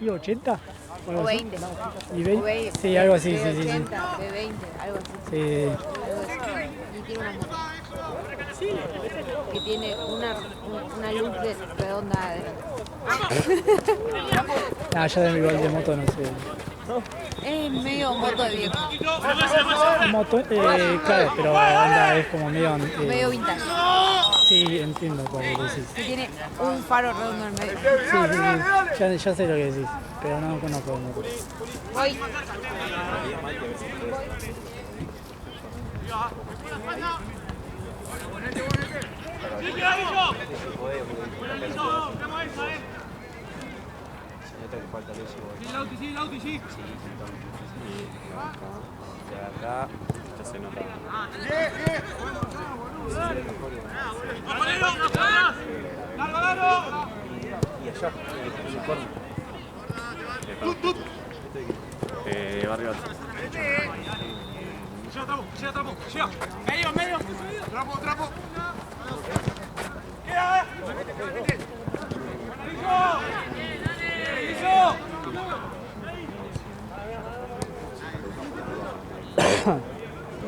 ¿Y 80? O 20. ¿Y 20? O 20. Sí, algo así, de sí, 80, de 20, algo así. Sí. Algo así. Y tiene una moto. Que tiene una luz redonda adelante. Ah, ya de igual de moto no sé. Es medio moto de viejo. Moto, claro, pero onda es como medio... Medio vintage. Sí, entiendo cuál decís. Que tiene un faro redondo en medio. Sí. Ya sé lo que decís, pero no conozco el moto. Voy. Sí, Lauti, sí. De acá ya se nota. Y allá, en el corno. Barrio Alto. Llega, trapo. Medio. Trapo.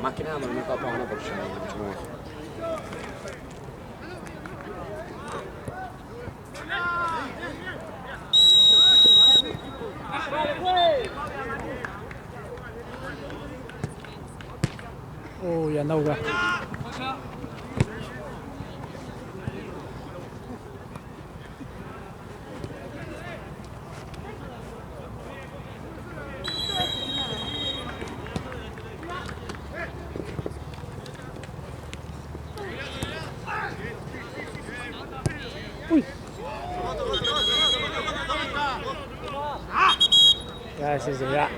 Más que nada me lo meto a Pablo porque yo mucho más. Uy, anda a buscar. Uy. Ya, sí, ya.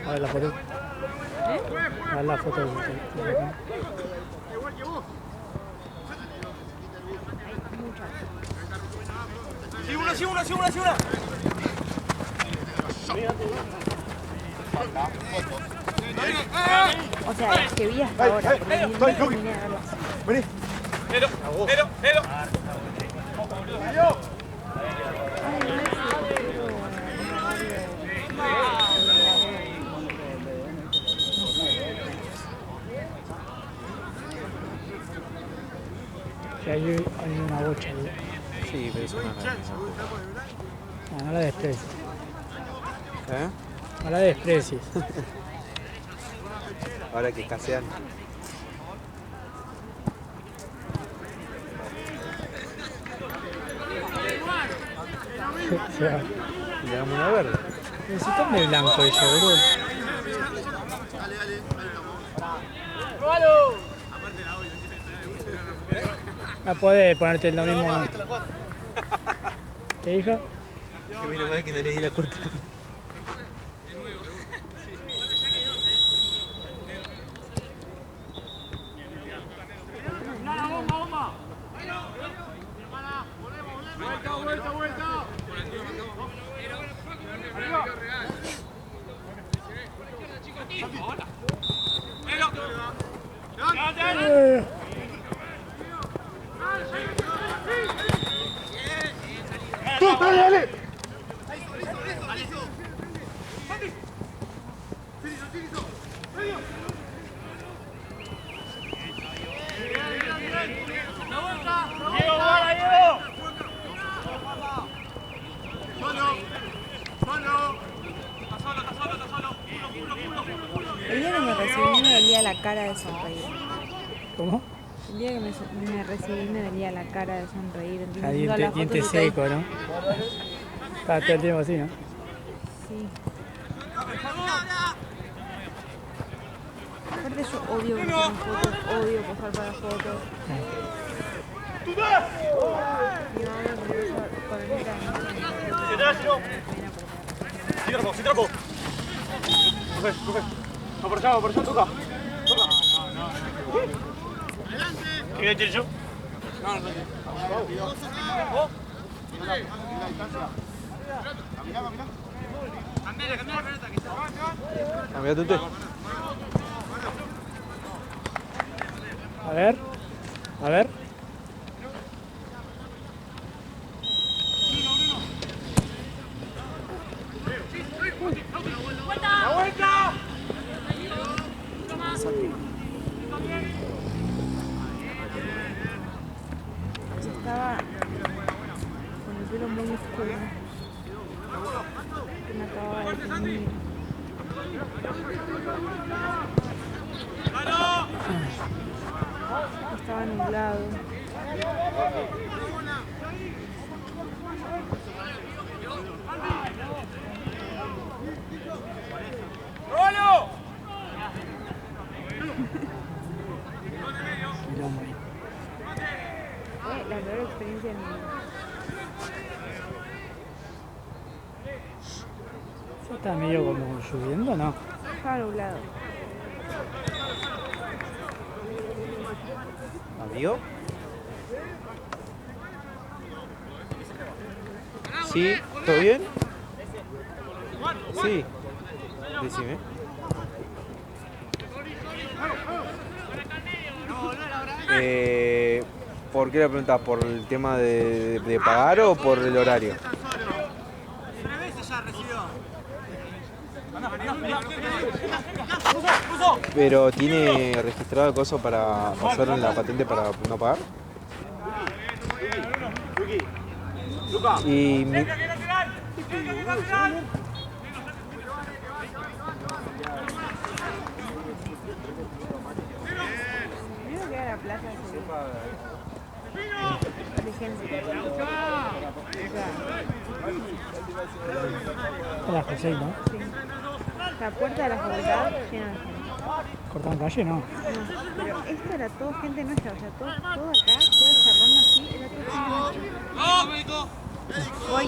A ver la foto. A ver la foto. Sí, una. O sea, las que vi hasta ahora. Porque ni terminé de verlas. Vení. Nero. Que hay una bocha ahí. Sí, pero es una No la desprecies. ¿Eh? No la desprecies. Ahora que escasean. O sea, Le damos una verde. necesitan de blanco ella, boludo. No podés ponerte lo mismo. ¿Qué dijo? Que mira, más que no le di la corta. Vuelta. Dale. El día que me recibí me dolía la cara de sonreír. ¿Cómo? El día que me recibí me dolía la cara de sonreír. Entonces, Ah, viendo las diente fotos estoy- seco, ¿no? Está todo el tiempo así, ¿no? Sí. Aparte yo odio que me tomen fotos, odio posar para fotos. Y ahora me voy a poner Sí, trapo. Coge. Va por allá, toca. ¿Qué tiro yo? Cambiate usted. A ver. A ver. Estaba con el pelo muy oscuro. Que me acababa de teñir. Estaba nublado. Quilombo ahí. Fue la peor experiencia de mi vida. Ya está medio como lloviendo, ¿no? Estaba nublado. ¿Amigo? ¿Sí? ¿Todo bien? Sí. Decime. ¿Por qué la preguntas? ¿Por el tema de pagar o por el horario? Pero ¿tiene registrado el coso para pasar en la patente para no pagar? Y Primero que a la plaza de gente. A las 6, ¿no? Sí. La puerta de la facultad llena de gente. ¿Cortaron calle? No. No, pero esto era todo gente nuestra, o sea, todo acá, toda esa ronda así, era todo gente nuestra. Hoy,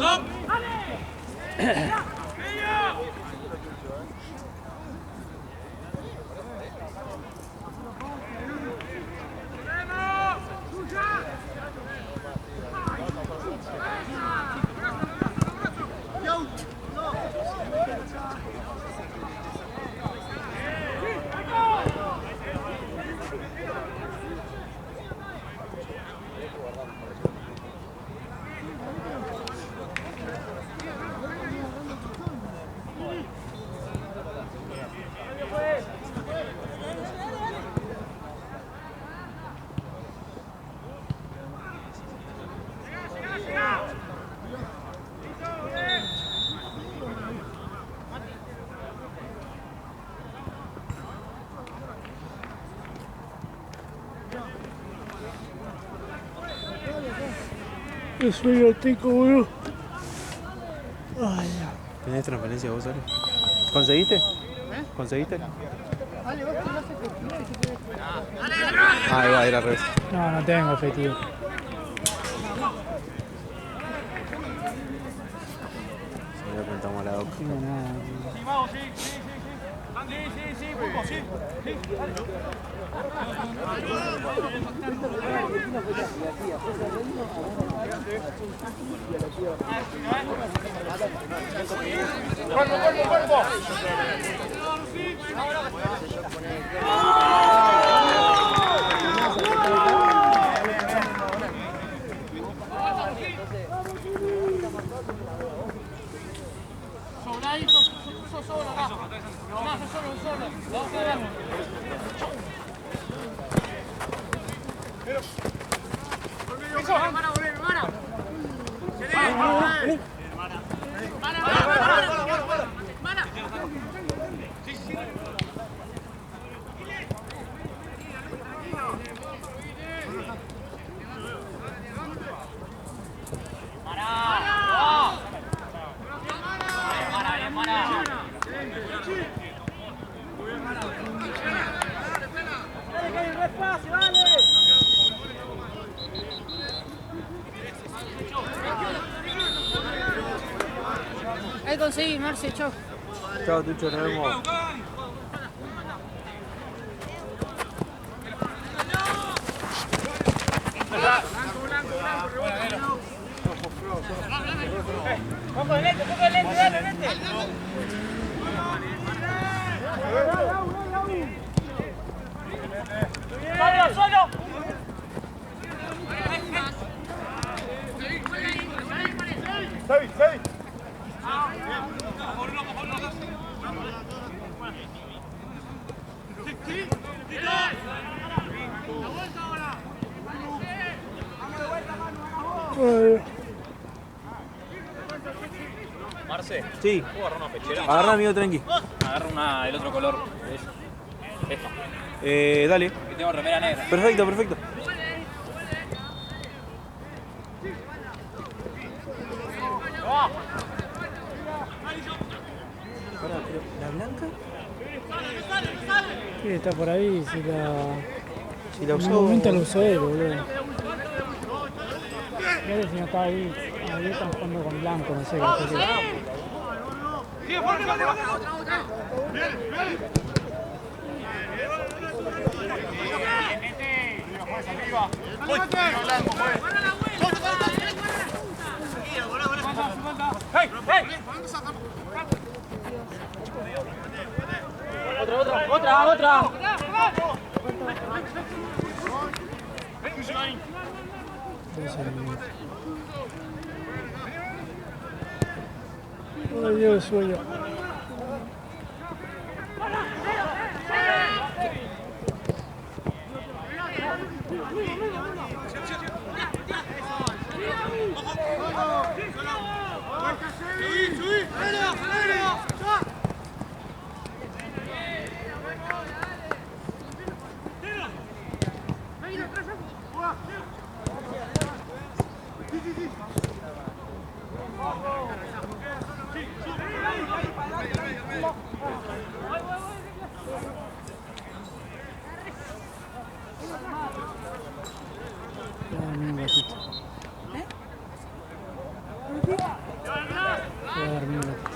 Qué sueño tengo, boludo. Ay, ya. ¿tenés transferencia vos, Ale? ¿Conseguiste? ¿Conseguiste? Ah, iba a ir al revés. No, no tengo efectivo. Se me preguntamos a la doc. No tengo nada. hay que conseguir, Marce, chau. Chao, Tucho, nos vemos. Poco de lente, dale, lente. ¡Solo! ¡Seis! Marce, Sí, ¿puedo agarrar una pechera? agarra amigo tranqui. Agarra una del otro color. Esta. Dale. Que tengo remera negra. Perfecto, perfecto. Pará, pero ¿la blanca? Sí, está por ahí, si la... Si la En un usó. momento lo usó él, boludo. Mirá si no está ahí están jugando con blanco, no sé qué hacer. Otra. 12 minutos. Ay, Dios, sueño. Dame un ratito. Voy a darme un ratito.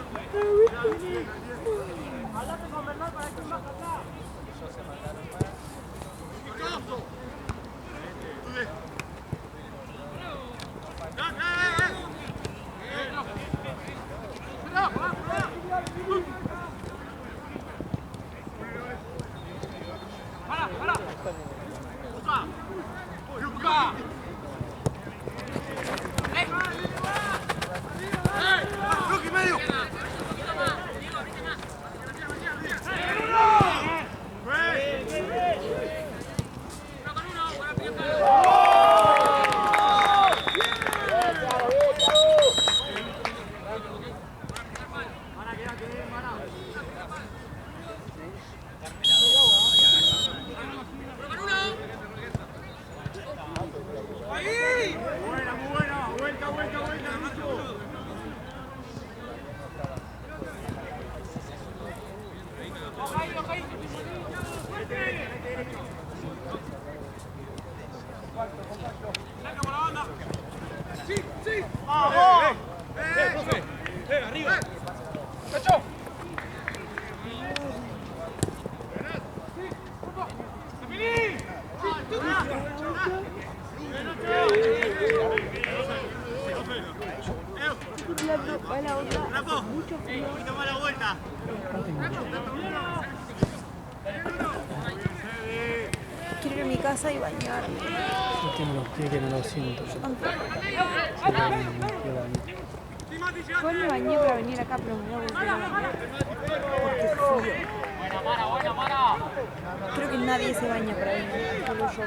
Quiero ir a mi casa y bañarme. Yo tengo los pies que no los siento. Yo me bañé para venir acá, pero me voy a volver a bañar. Porque frío. Creo que nadie se baña para venir, solo yo.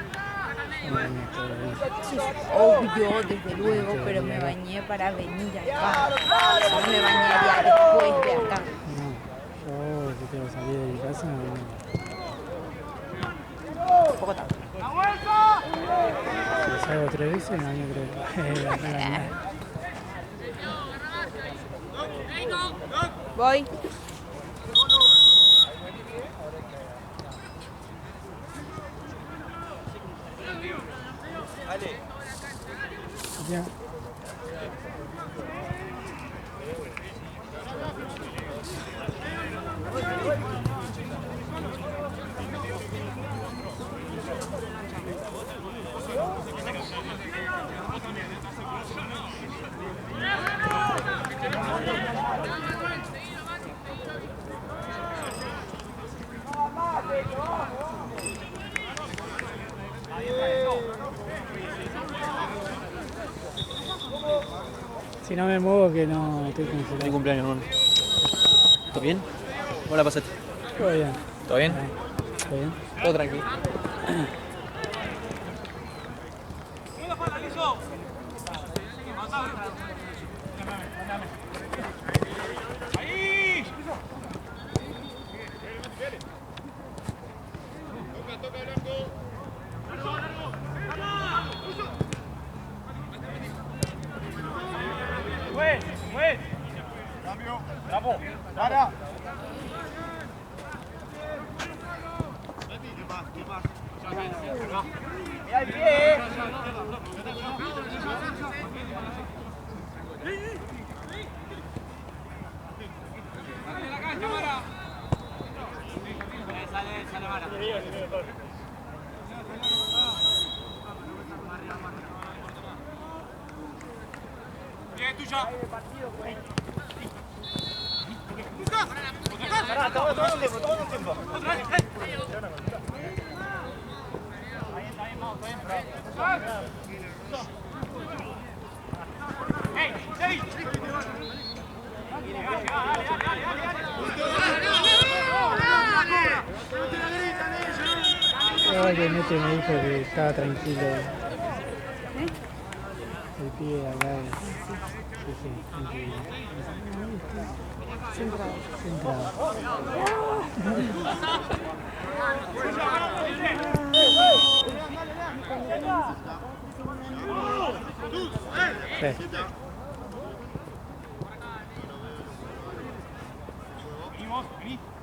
Sí, obvio, desde luego, pero me bañé para venir acá. No me bañaría después de acá. No, yo que tengo que salir de mi casa. Poco tanto. Si salgo 3 veces, no, yo creo que Voy. ya. Si no me muevo, que no estoy Feliz congelado. cumpleaños, hermano. ¿Todo bien? ¿Cómo la pasaste? Todo bien. ¿Todo bien? ¿Todo bien? Todo tranquilo. Ahora que Mete me dijo que estaba tranquilo. El pibe acá. Sí, tranquilo. Centrado. Centrado. Sí.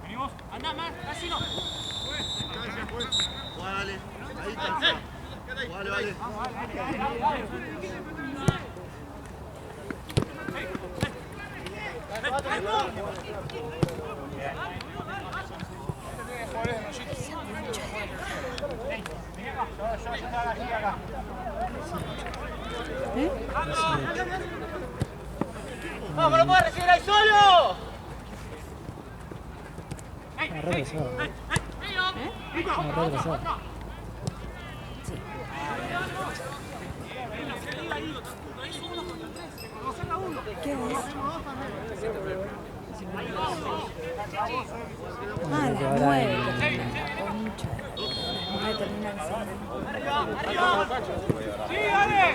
Venimos, anda más, casi no. Vale, ahí está. Vale. ¡Vamos, lo puedes recibir ahí solo! Ha regresado. Ha regresado. ¿Qué es? Ah, las 9 termina. Concha. Las 9 termina el ¡Sí, dale!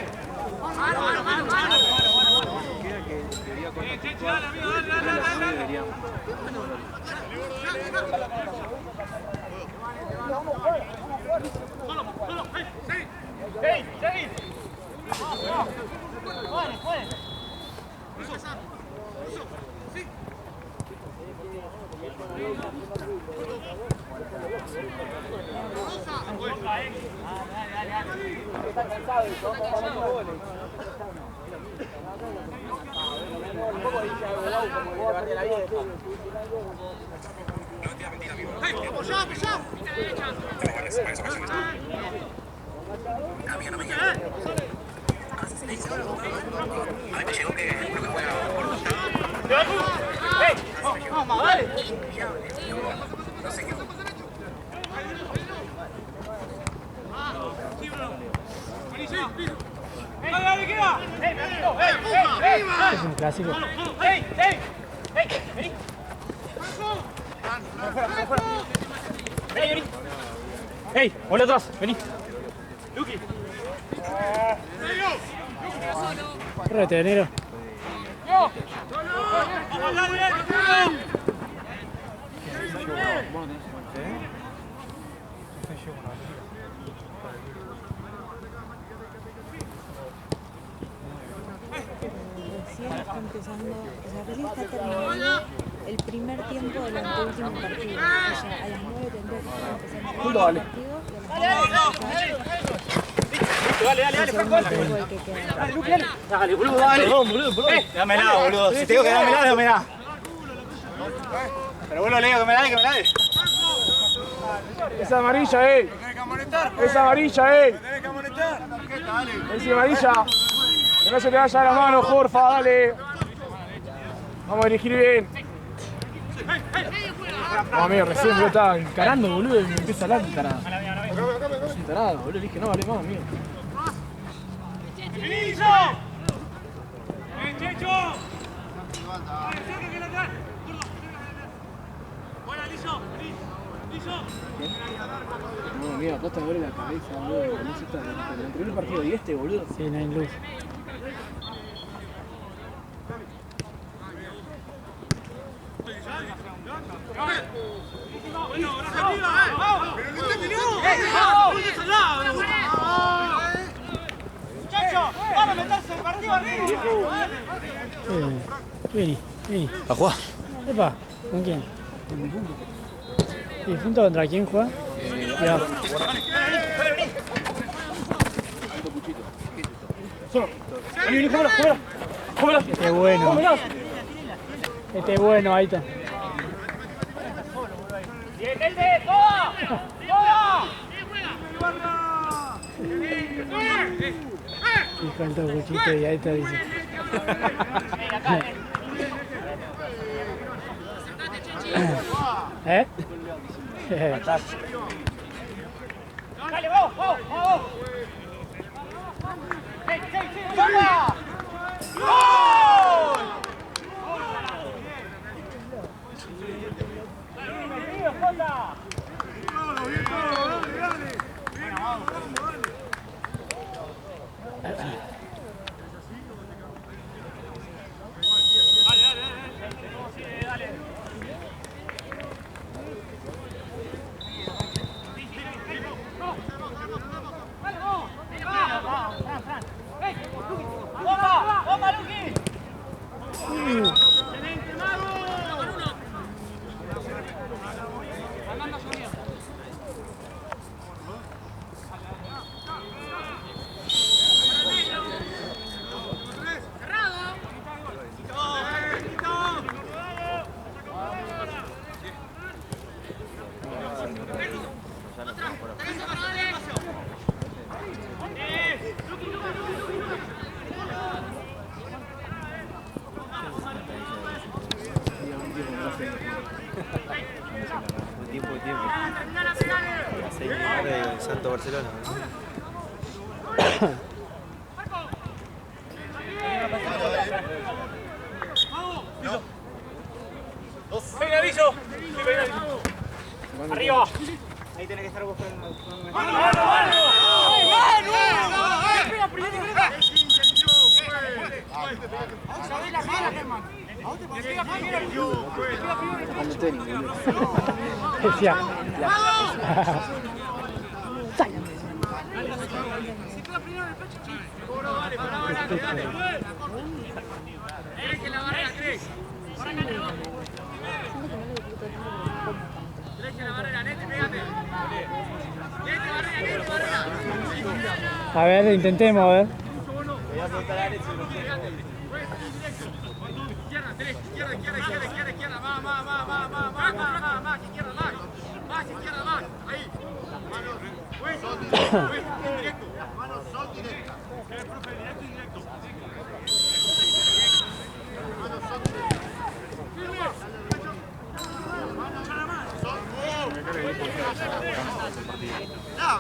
Es un clásico. ¡Ey! ¡Hola atrás! ¡Vení! Correte, Nero. Recién está empezando, o sea, recién está terminando el primer tiempo del anteúltimo partido. O sea, a las 9 tendría que estar empezando el Dale. partido y a las 9 Dale, Franco el que queda. Dale, boludo, dale. Perdón, boludo. Dámela, boludo. Si te digo que dámela, dámela. Pero bueno, le digo que me la dé. Esa amarilla, Esa amarilla, Tenés que amonestar. Esa amarilla. Que no se te vaya de la mano, porfa, dale. Vamos a dirigir bien. No, amigo, recién yo estaba encarando, boludo, y me empieza a hablar, tarado. Es un tarado, boludo. Le dije, no, vale más, amigo. No, mira, Costa duele la cabeza, boludo. Con eso está el anterior partido y este, boludo. Sí, no hay luz. ¡Vamos a meterse el partido arriba! Vení, vení. ¿A jugar? Epa, ¿con quién? ¿Y junto contra quién juega? Ya. Vení, cómela. Este es bueno. Este es bueno, ahí está. Hijo el tocuchito y ahí está, dice. ¿Eh? ¡Dale, vamos, vamos, vamos! ¡Vamos! ¡Gol! ¡Bienvenido, Jota! Santo Barcelona. ¡Peinadillo! ¡Arriba! Ahí tenés que estar buscando. ¡Mano! Decía. A ver, intentemos, a ver.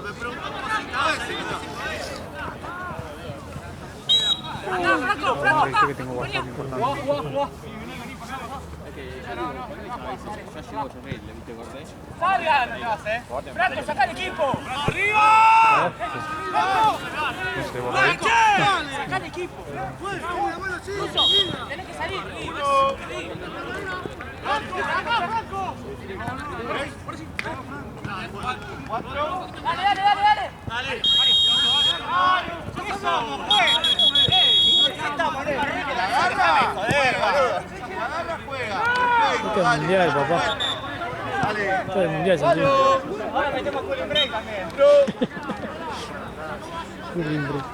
Me preguntó como 5 veces. Viste que tengo bastante importante. ¡Salgan! ¡Franco, saca el equipo! ¡Arriba! ¡Vamos! ¡Saca el equipo! ¡Ruso! ¡Tenés que salir! ¡Franco! ¡Dale, dale, dale! ¡Dale! ¿Qué somos, pues? Este es el mundial, papá. Esto es el mundial, Santiago. Ahora metemos cooling break también. Cooling break.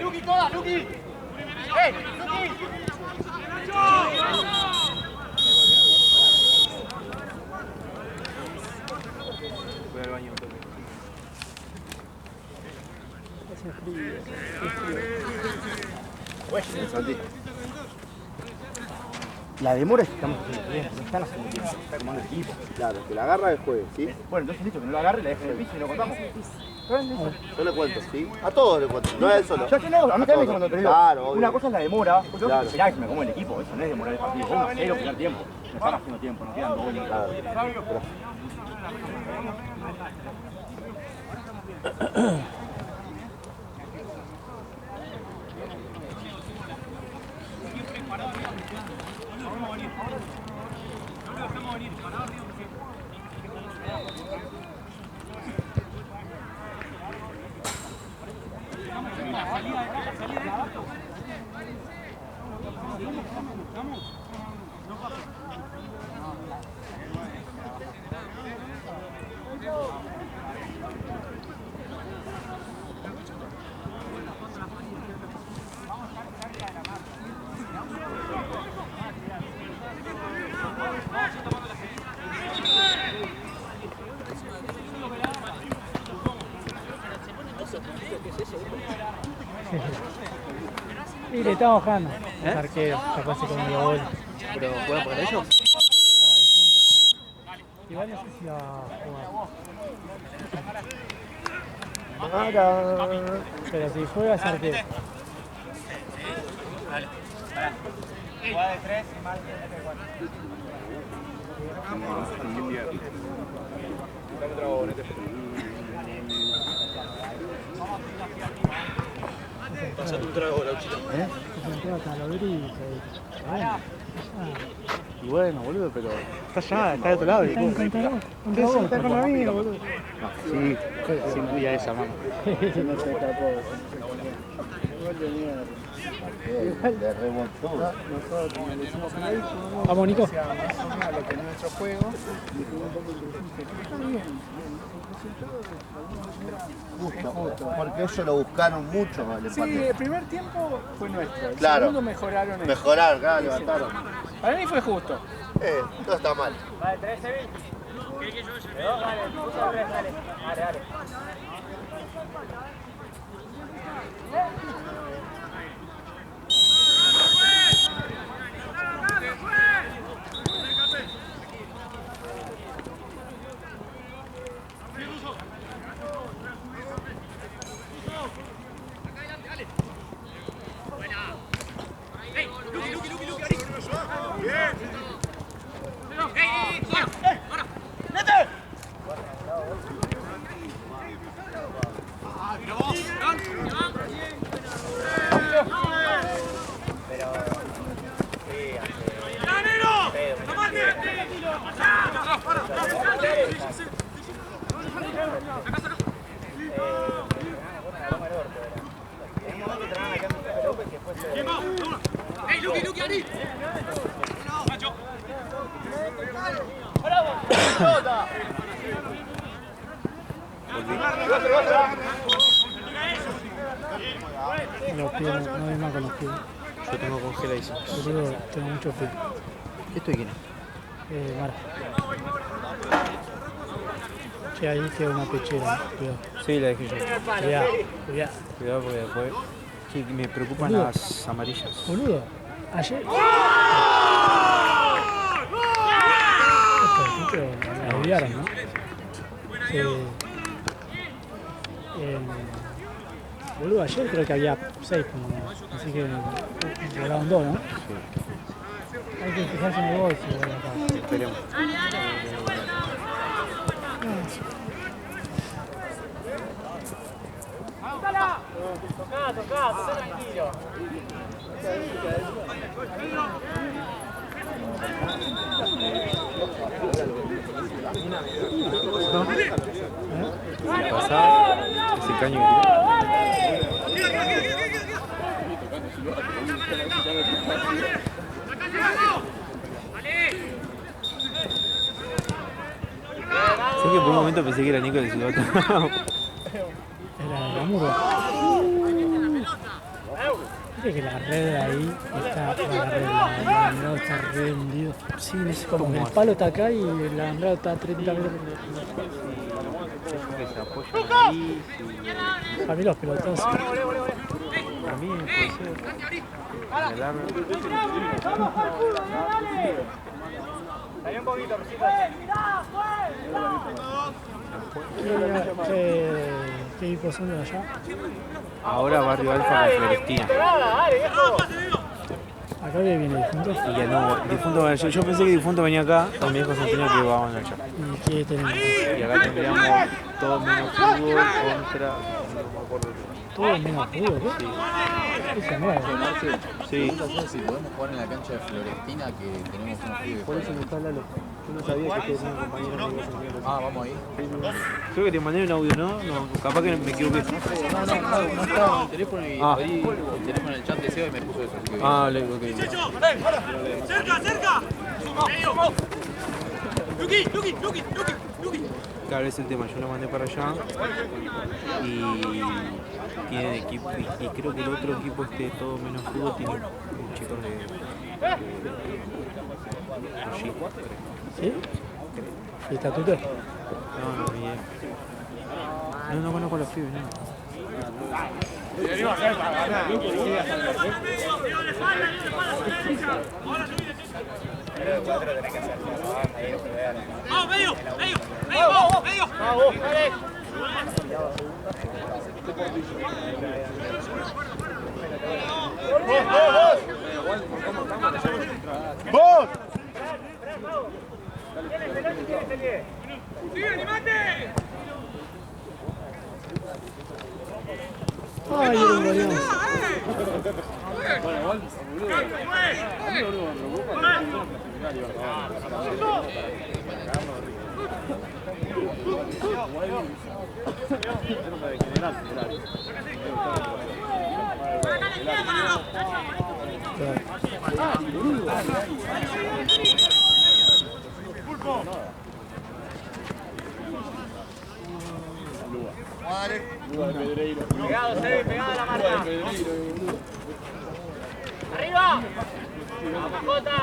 ¡Luqui, toda! ¡Luqui! ¡Luqui! Voy al baño. Hace frío. Santi. La demora es que estamos haciendo bien, no están haciendo tiempo, está tomando el equipo. Claro, que la agarra el jueves, ¿sí? Bueno, entonces listo, que no lo agarre, la deje en el piso y lo contamos. Yo le cuento, ¿sí? A todos le cuento, no a él solo. Ya que no, a mí también cuando te digo. Claro, obvio. Una cosa es la demora, porque Claro. vos esperás que me como el equipo, eso no es demorar el partido, vos 1-0 primer tiempo. No están haciendo tiempo, no quedan 2 goles. Claro. Y le estamos bajando. El arquero, capaz se comió el gol. ¿Pero juegan por ellos? Igual no sé si va a jugar. Pero si juega es arquero. Jugada de 3 y más de 4. Pasate un trago, Lauchito. Y bueno, boludo, pero está allá, está de otro lado. Está con la mía, boludo. Sí, sí me diga esa, mamá. Le remontó. Vamos, Nico. Más o menos lo que es nuestro juego. Justo, porque ellos lo buscaron mucho el Sí, empate. el primer tiempo fue nuestro. El Claro. segundo mejoraron ellos. Mejorar, claro, levantaron. Para mí fue justo. Todo está mal. Los pies, no hay más con los pies. Yo tengo congeladísimo. Yo tengo mucho frío. ¿Esto de quién es? Mara. Che, ahí queda una pechera, cuidado. Sí, la dejé yo. Cuidado, cuidado. Cuidado porque después. Sí, me preocupan Boludo. las amarillas. Boludo, ayer. Me olvidaron, ¿no? Boludo, ayer creo que había 6 por lo menos. Así que lograron 2, ¿no? Sí. Hay que fijarse en el gol si lo acá. Esperemos. Tocá, tranquilo. Pasá ese caño que sé que por un momento pensé que era Nico el silbato. Era la murga. Viste que la red ahí está, la red, el alambrado está re hundido. Sí, no sé Como que el palo está acá y el alambrado está a 30 metros. que se apoyan ahí. Para mí los pelotones. Para mí puede ser. El arma. ¿Qué equipos son de allá? Ahora Barrio Alfa con Florestina. Acá viene Difunto. Y ya no, Difunto, yo pensé que Difunto venía acá, con mi hijo Santino que iban allá. ¿Y qué tenemos? Y acá tendríamos todo menos fútbol contra. No me acuerdo qué. Todo menos fútbol, ¿qué? Eso es nuevo. Sí. Si podemos jugar en la cancha de Florestina, que tenemos unos pibes. Por eso me está Lalo. Yo no sabía que tenía un compañero amigo Santino. Ah, vamos ahí. Creo que te mandé un audio, ¿no? No, capaz que me equivoqué. No estaba en el teléfono y abrí el teléfono en el chat de SEO y me puso eso. Así que... Ah, ok. ¡Cerca! ¡Yuki! Claro, es el tema, yo lo mandé para allá y tienen equipo, y creo que el otro equipo todo menos fútbol tiene chicos de allí. ¿Sí? ¿Y estatuto? No, bien. No conozco a los pibes, no. ¡Vamos, medio! ¡Vos! ¡Sí, animate! Ay, el Guardián. Pegado, Sebi, pegada la marca. ¡Arriba! ¡Vamos, Jota!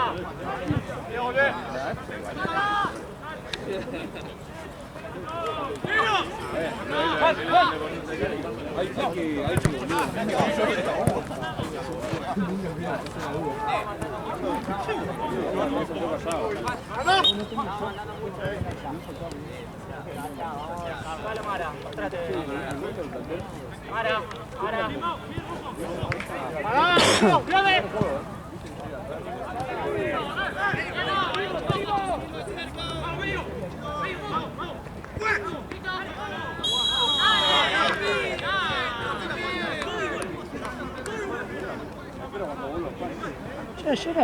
Ayer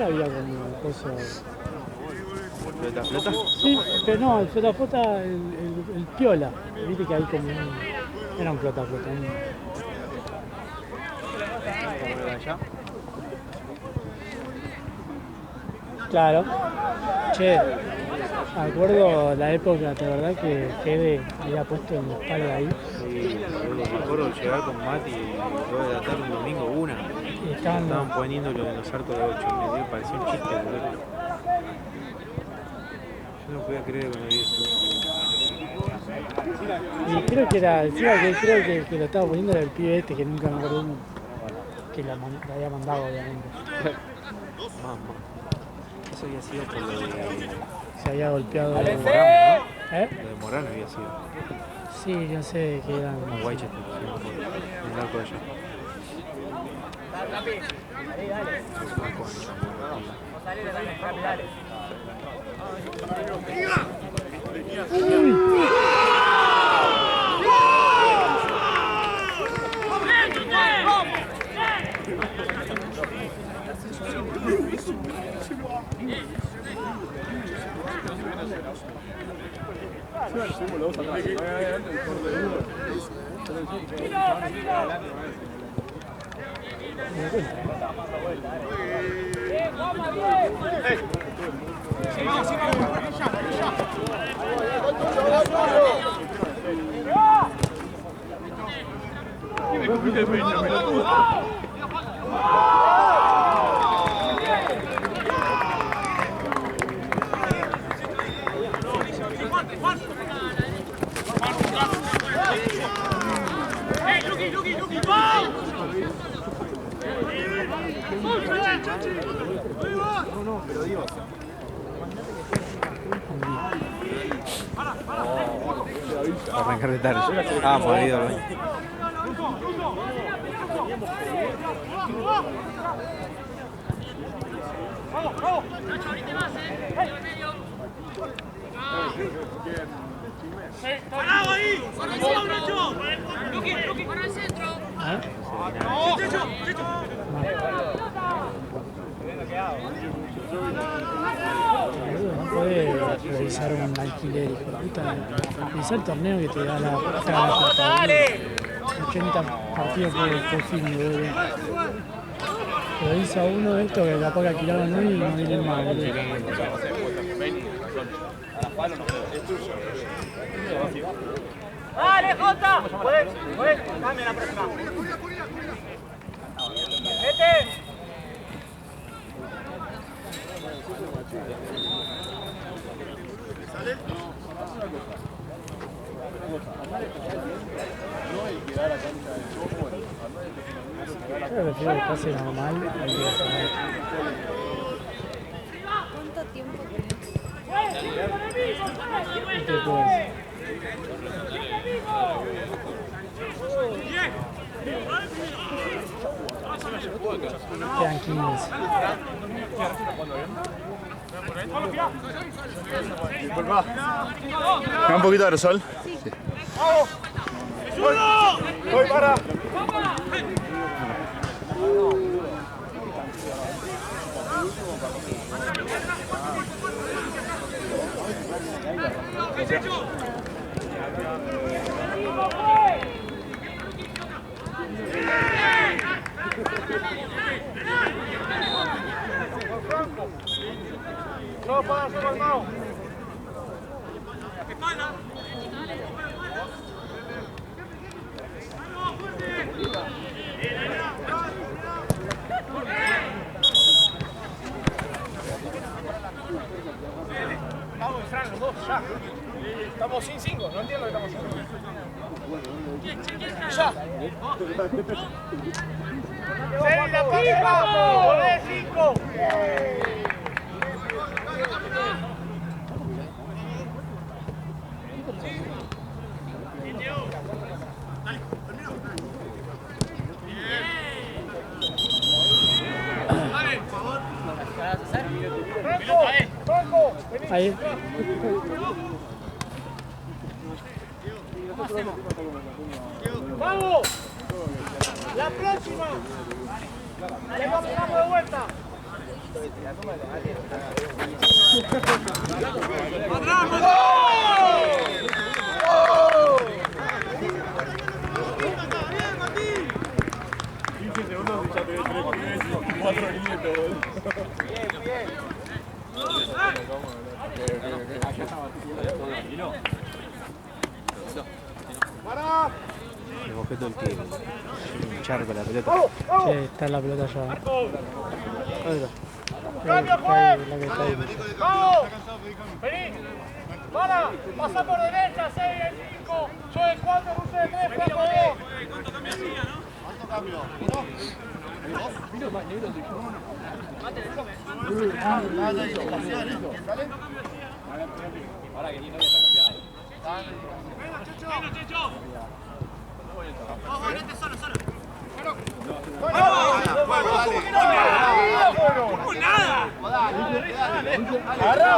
había como cosas. ¿Flota? Sí, pero no, el flota, el piola. Viste que hay como un. Era un flota. Claro. Che, me acuerdo la época, de verdad, que Fede había puesto en la espalda ahí. Sí, me acuerdo llegar con Mati y 2 de la tarde un domingo, una. Y estaban poniéndolo en los arcos de 8. Me parecía un chiste, boludo. Yo no podía creer que no vi eso. Y creo que era, creo que lo estaba poniendo el pibe este que nunca me acuerdo que la había mandado, obviamente. Mamá. Eso había sido por lo de Se había golpeado. Morano, ¿no? ¿Eh? Lo de Morano había sido. Sí, no sé qué eran. No, Guaychester, sí, no me acuerdo. En el arco de allá. Yuki, No, pero digo. Arrancar de tarde. Ah, por ahí, ¿verdad? ¡Parado ahí! ¡Luqui, para el centro! No puede revisar un alquiler, hijo de puta. Revisar el torneo que te da la plata. 80 partidos por fin, boludo. Revisa uno de estos que capaz que alquilaron hoy y no vienen más, boludo. ¡Dale, Jota! ¿Puedes? Dame la próxima. ¡Vete! Yo prefiero que pase normal al que dejar. ¿Cuánto tiempo tenés? ¿Qué puedes? Quedan 15. ¿Me da un poquito de aerosol? Sí. ¡Voy para! No, para, solo al lado. Vamos, Fran, los dos, ya. Estamos sin 5, no entiendo que estamos sin 5. Ya. ¡Seguí la pija! ¡Poné 5! Ahí. ¡Vamos! ¡La próxima! ¡Le vamos de vuelta! El objeto del que hinchar con la pelota. Sí, está la pelota allá. ¡Cambio, La que está ahí. ¡Vamos! ¡Vení! ¡Para! ¡Pasa por derecha! 6 el 5. Yo de 4, Russo de 3, Flaco de 2. ¿Cuánto cambio hacía, no? ¿Cuánto cambio? Ahora que ni no está cambiado. Venga, Checho. Ojo, no te solo. ¡Vamos! ¡Nada! ¡Agarrá!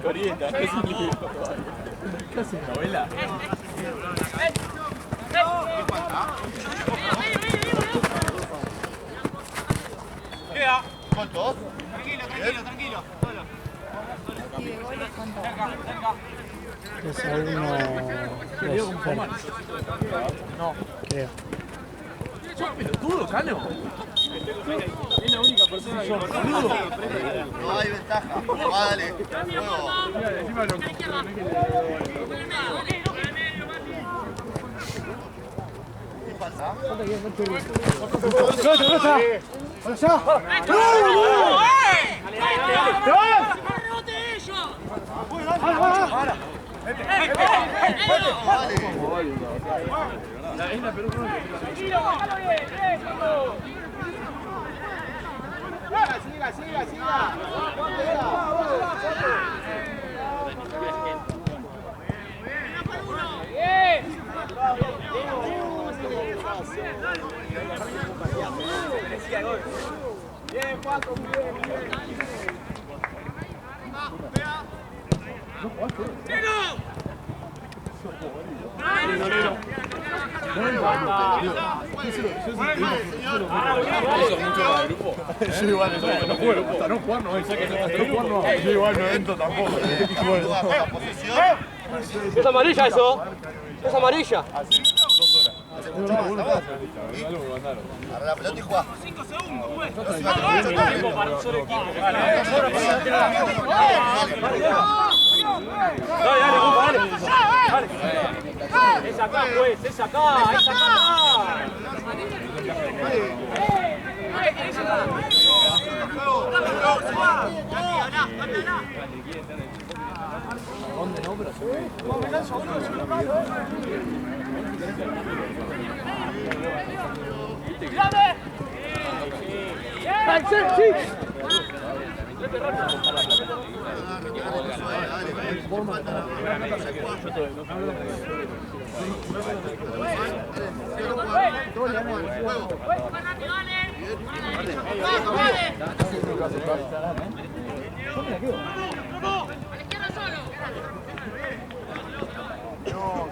Orienta, casi novela. Queda. ¿Cuántos? Tranquilo. ¿Y de goles cuánto? 3-1 los Fernández. No. Creo. ¡Sos pelotudo, Cano! Es la única persona que boludo. No hay ventaja. Dale. Encima lo Tranquilo, bájalo bien, bien, Fernando. Siga. Bien, Paco, bien. Yo igual no juego, hasta no jugar no es. Yo igual no entro tampoco. Es amarilla eso. Es amarilla. Agarra la pelota y juega. 5 segundos, pues. Tiempo para un solo equipo. Dale, es acá, pues, es acá.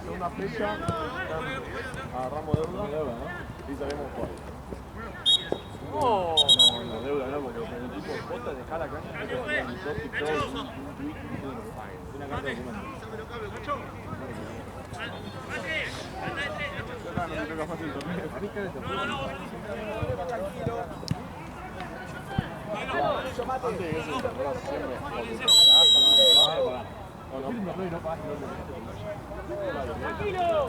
Segunda fecha, agarramos deuda, ¿no? Y salimos cuál. No, la deuda no, porque el equipo de Jota deja la cancha, dos TikTok, un tweet y no nos paguen. Una carta de documentos. No me toca fácil dormir. Antes de eso, siempre Tranquilo.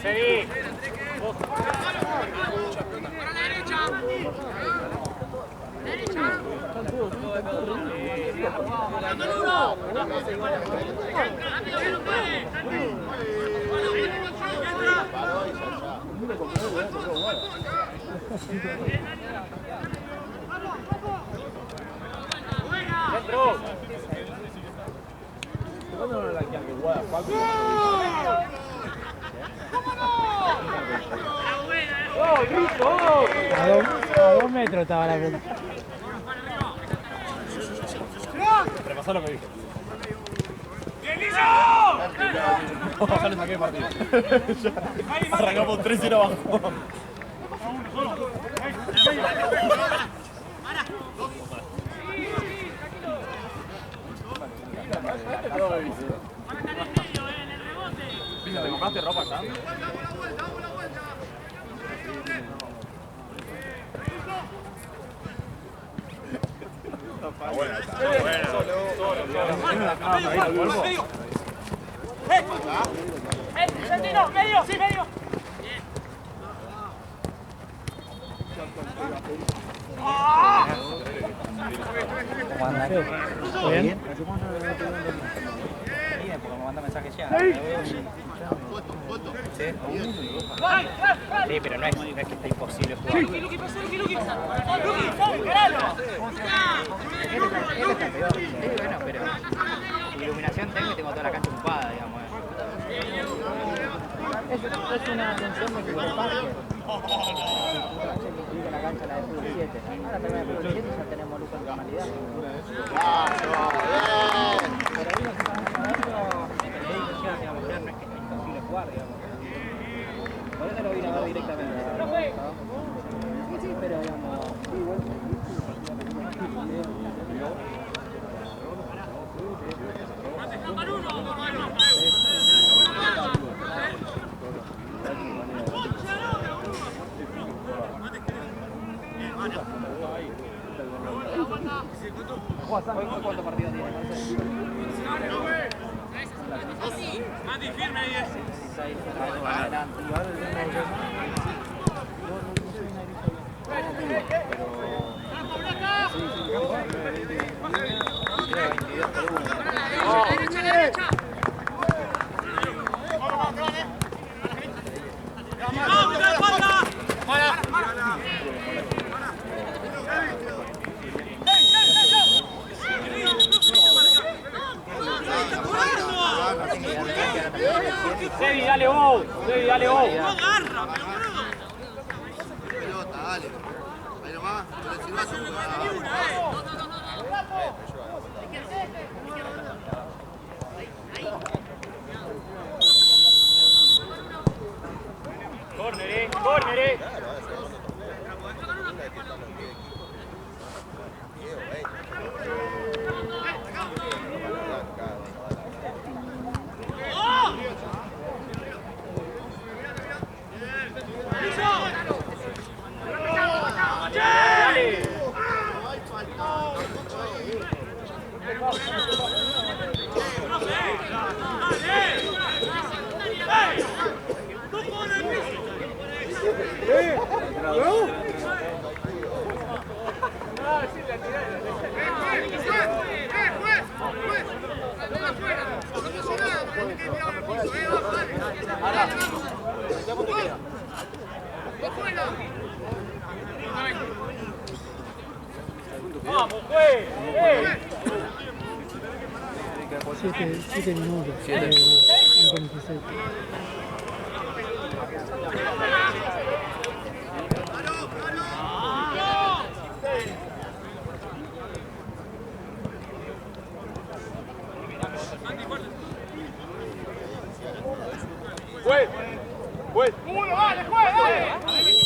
Seguí. Para la derecha. A 2 metros estaba la pelota. repasá lo que dije. ¡Listo! Ya le saqué el partido. Arrancamos 3-0 abajo. ¿Te compraste ropa acá? Está buena, está buena. Santino, medio, sí, medio. ¿Cómo andas? ¿Bien? Porque me manda mensajes ya. Sí, pero no es que está imposible jugar. Luqui, pasó, Luqui. Luqui, ganalo. Él es campeón. Sí, bueno, pero iluminación tengo y tengo toda la cancha ocupada, digamos. Es una atención de que el parque. La cancha la de fútbol 7. Ahora también de fútbol 7 ya tenemos luz en normalidad. Pero ahí lo que estamos hablando, No es que es imposible jugar, digamos. Por eso lo vine a ver directamente. sí, pero digamos, igual. ¿Cuántos partidos tiene? Mati, firme ahí. Sebi, dale vos. Sebi, dale vos. Pelota, dale. Ahí nomás, con el silbato. Córner, córner. Vamos, güey. 7 minutos. 7. En 46. Juez. Juez. Uno, dale, juez, dale.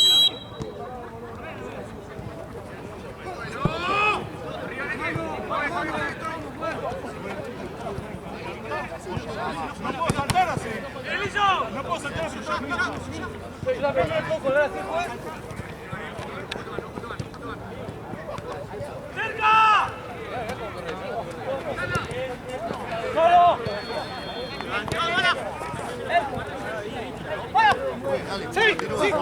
No puedo saltar así. No puedo saltar así. Yo también me pongo, ¿no? Así, juez. ¡Cerca! ¡Solo! Sí, sí,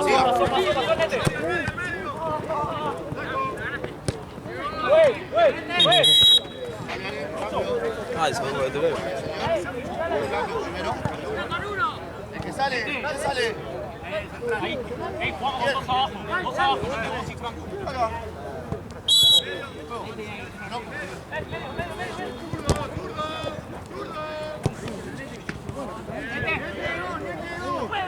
Ah, el segundo de Tulio. El que sale, sale. Ahí, jugamos dos abajo, Acá.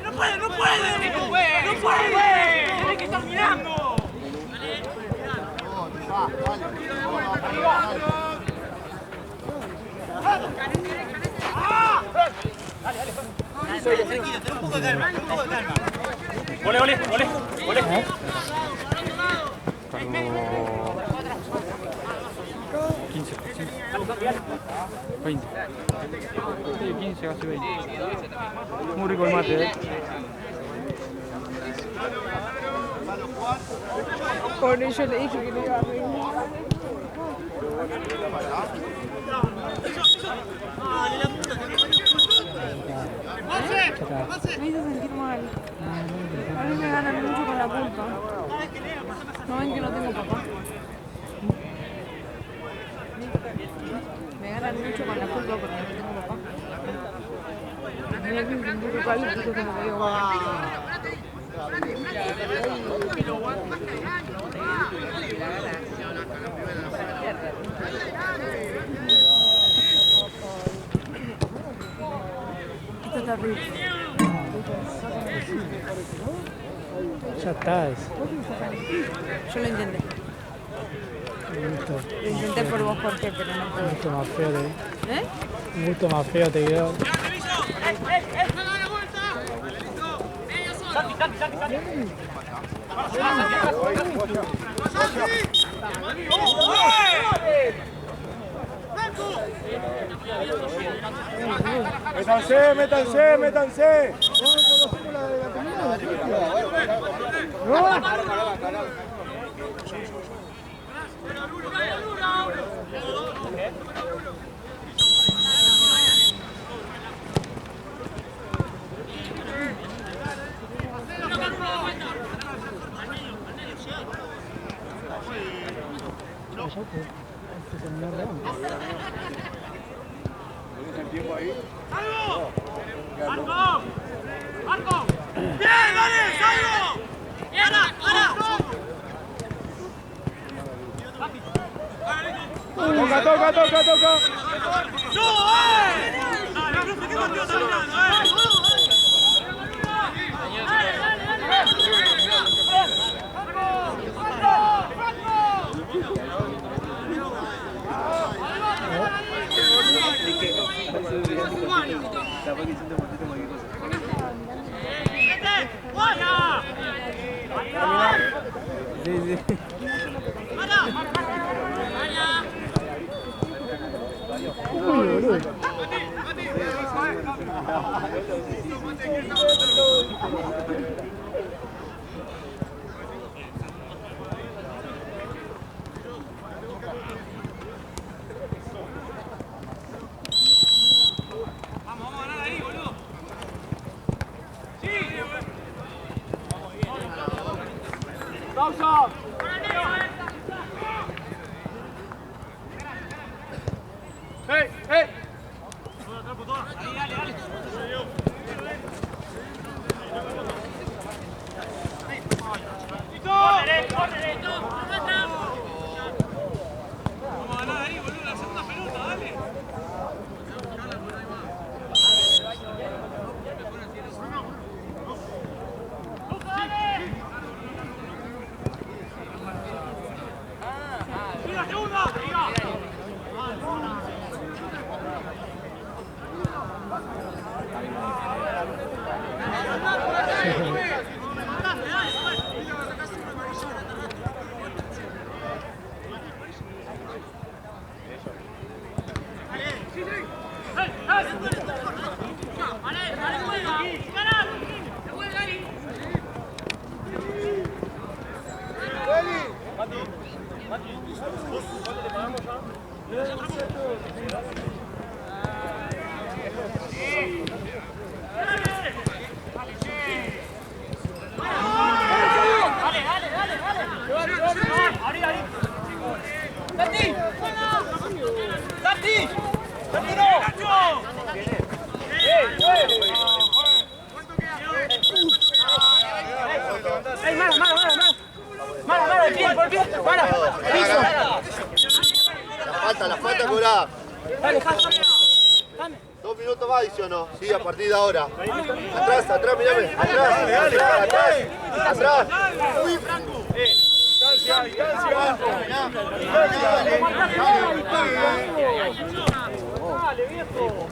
No puede, tiene que estar mirando. Ole. 15. 20. Sí, 15, casi 20. Muy rico el mate, ¿eh? Por eso le dije que no iba a reír. Me hizo sentir mal. A mí me ganan mucho con la culpa. ¿No ven que no tengo papá? Me ganan mucho con la culpa porque no tengo papá. Mira que un poco caliente como que digo, esto está terrible. Ya está. Yo lo intenté. Lo intenté por vos, Jorge, pero no Un pude. gusto más feo te ¿Eh? Un gusto más feo te quedó. Métanse. terminó redondo. ¿Tenés el tiempo ahí? ¡Marco! ¡Marco! ¡Bien, dale! ¡Salgo! ¡Para! Toca. ¡No! ¿Qué partido está mirando? ¡Pausa! ¡Hey! La falta cobrada. 2 minutos más, dice o no. Sí, a partir de ahora. Atrás, mirame. Atrás. Uy, Franco. Distancia. Dale, viejo.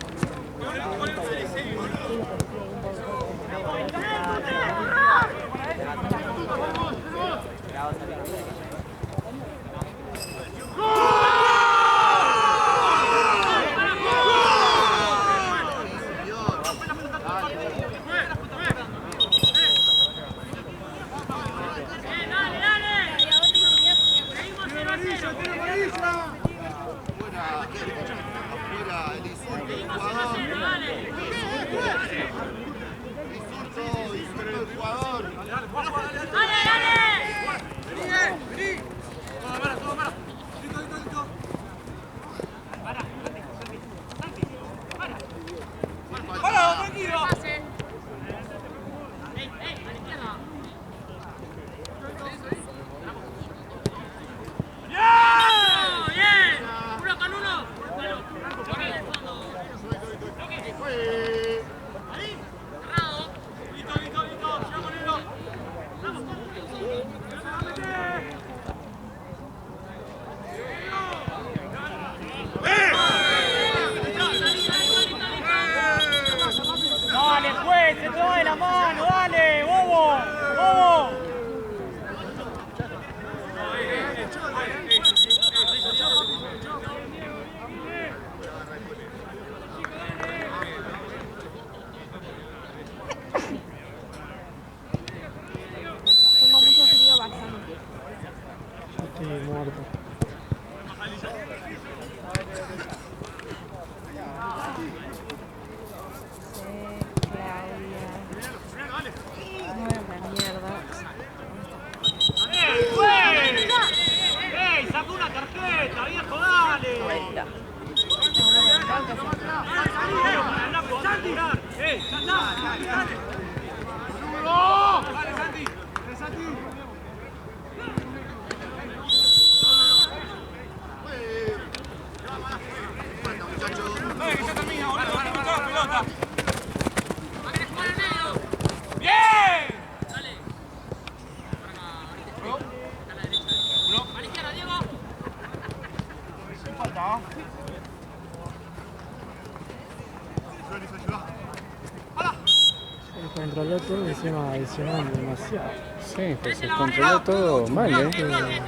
Se controló todo y encima adicionando demasiado. Sí, pues se controló todo mal, ¿eh?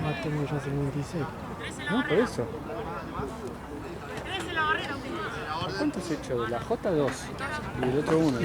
Más tengo ya 56. No, por eso. ¿Cuántos he hecho? La J2 y el otro 1.